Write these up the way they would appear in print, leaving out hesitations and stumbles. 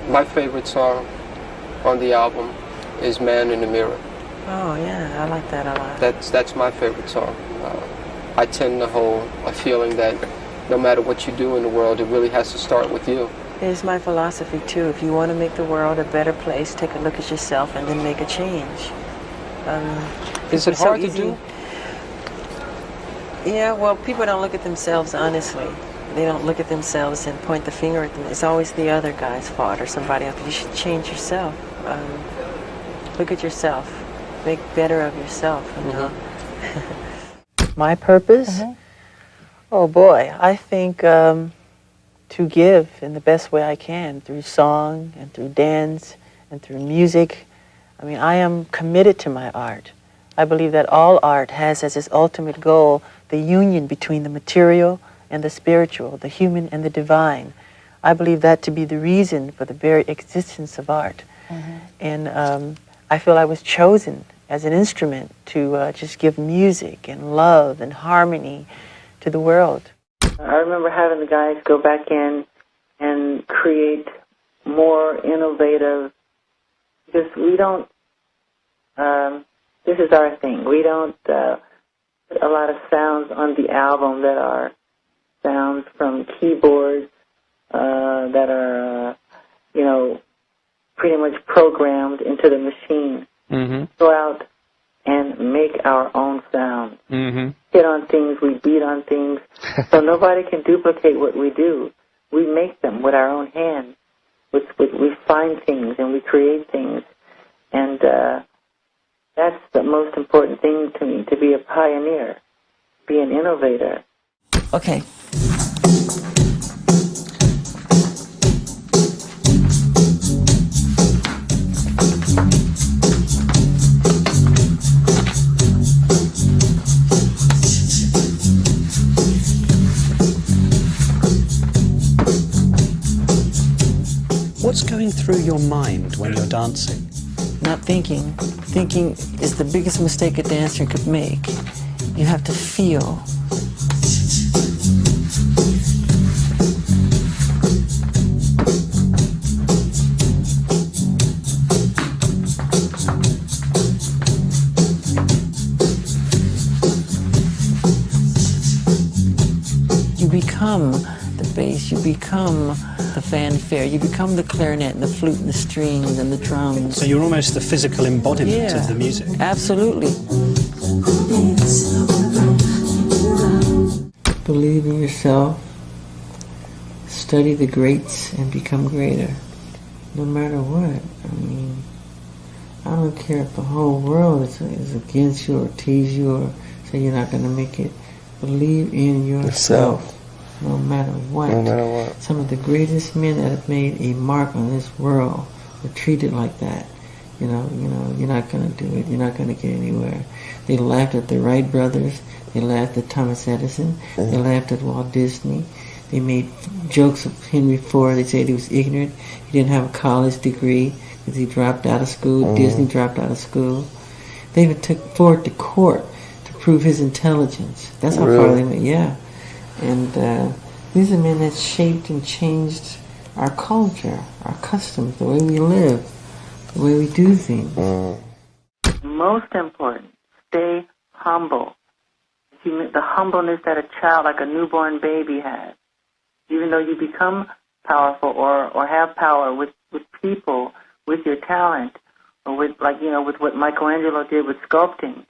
My favorite song on the album is Man in the Mirror. Oh yeah, I like that a lot. That's my favorite song. I tend to hold a feeling that no matter what you do in the world, it really has to start with you. It's my philosophy too. If you want to make the world a better place, take a look at yourself and then make a change. Is it hard to do? Yeah, well, people don't look at themselves honestly. They don't look at themselves and point the finger at them. It's always the other guy's fault or somebody else. You should change yourself. Look at yourself. Make better of yourself, you know. My purpose? Oh boy, I think to give in the best way I can through song and through dance and through music. I mean, I am committed to my art. I believe that all art has as its ultimate goal the union between the material and the spiritual, the human and the divine. I believe that to be the reason for the very existence of art. And I feel I was chosen as an instrument to just give music and love and harmony to the world. I remember having the guys go back in and create more innovative, because we don't, this is our thing, we don't put a lot of sounds on the album that are sounds from keyboards that are, you know, pretty much programmed into the machine. Go out and make our own sound. Hit on things, we beat on things, so nobody can duplicate what we do. We make them with our own hands. We find things and we create things, and that's the most important thing to me, to be a pioneer, be an innovator. Okay. What's going through your mind when you're dancing? Not thinking. Thinking is the biggest mistake a dancer could make. You have to feel. You become the bass, you become the fanfare, you become the clarinet and the flute and the strings and the drums. So you're almost the physical embodiment of the music. Absolutely. Believe in yourself, study the greats and become greater. No matter what. I mean, I don't care if the whole world is against you or tease you or say you're not going to make it. Believe in yourself. No matter what. No matter what. Some of the greatest men that have made a mark on this world were treated like that. You know, you're not going to do it. You're not going to get anywhere. They laughed at the Wright brothers. They laughed at Thomas Edison. They laughed at Walt Disney. They made jokes of Henry Ford. They said he was ignorant. He didn't have a college degree because he dropped out of school. Disney dropped out of school. They even took Ford to court to prove his intelligence. That's how far they went. Yeah. And these are men that shaped and changed our culture, our customs, the way we live, the way we do things. Most important, stay humble. The humbleness that a child, like a newborn baby, has. Even though you become powerful or have power with people, with your talent, or with, like, you know, with what Michelangelo did with sculpting,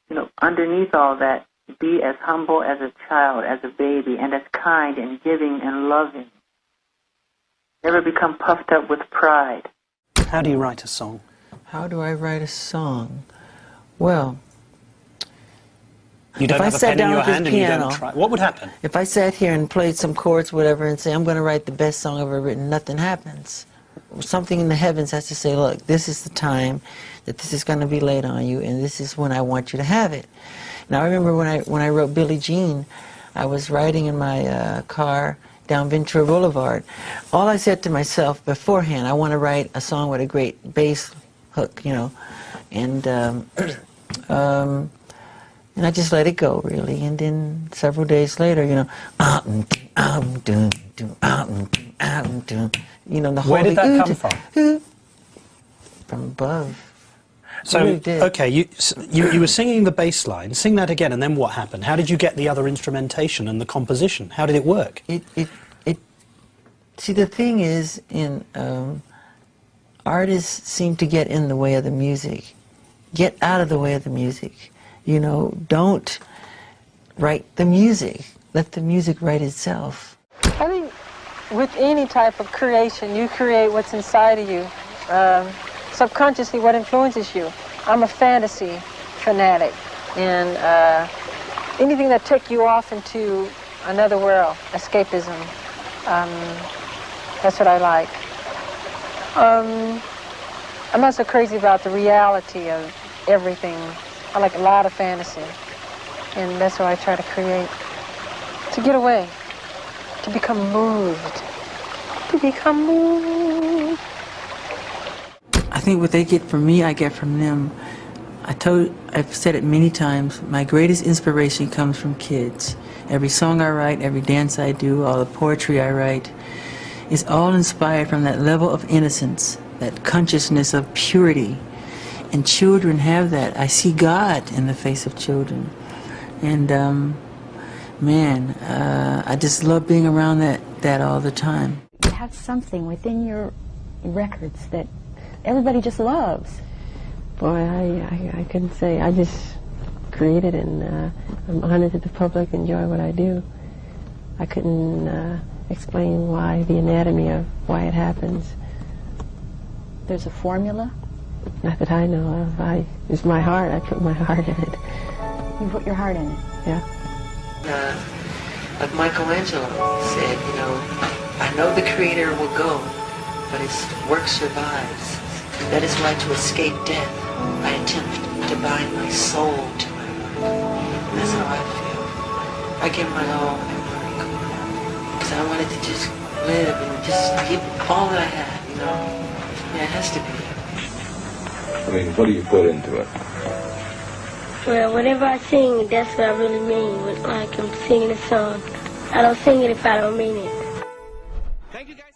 you know, underneath all that, be as humble as a child, as a baby, and as kind and giving and loving. Never become puffed up with pride. How do you write a song? How do I write a song? Well, you don't have a pen in your hand and you don't try. What would happen? If I sat here and played some chords, whatever, and say, I'm going to write the best song I've ever written, nothing happens. Something in the heavens has to say, look, this is the time that this is going to be laid on you, and this is when I want you to have it. Now, I remember when I wrote Billie Jean, I was riding in my car down Ventura Boulevard. All I said to myself beforehand, I want to write a song with a great bass hook, you know, and I just let it go, really. And then several days later, you know, you know, the whole Where did that come from? From above. So, really did. okay, you were singing the bass line. Sing that again, and then what happened? How did you get the other instrumentation and the composition? How did it work? See, the thing is, artists seem to get in the way of the music. Get out of the way of the music. You know, don't write the music. Let the music write itself. I think with any type of creation, you create what's inside of you. Subconsciously, what influences you. I'm a fantasy fanatic, and anything that took you off into another world, escapism, that's what I like. I'm not so crazy about the reality of everything. I like a lot of fantasy, and that's what I try to create. To get away, to become moved, to become moved. I think what they get from me, I get from them. I've said it many times, my greatest inspiration comes from kids. Every song I write, every dance I do, all the poetry I write, is all inspired from that level of innocence, that consciousness of purity. And children have that. I see God in the face of children. And man, I just love being around that all the time. You have something within your records that everybody just loves. Boy, I couldn't say. I just created it, and I'm honored that the public enjoy what I do. I couldn't explain why, the anatomy of why it happens. There's a formula? Not that I know of. It's my heart. I put my heart in it. You put your heart in it? Yeah. Like Michelangelo said, you know, I know the Creator will go, but his work survives. That is why, to escape death, I attempt to bind my soul to my work. And that's how I feel. I give my all in my work, because I wanted to just live and just give all that I had, you know. Yeah, it has to be. I mean, what do you put into it? Well, whenever I sing, that's what I really mean. Like I'm singing a song. I don't sing it if I don't mean it. Thank you, guys.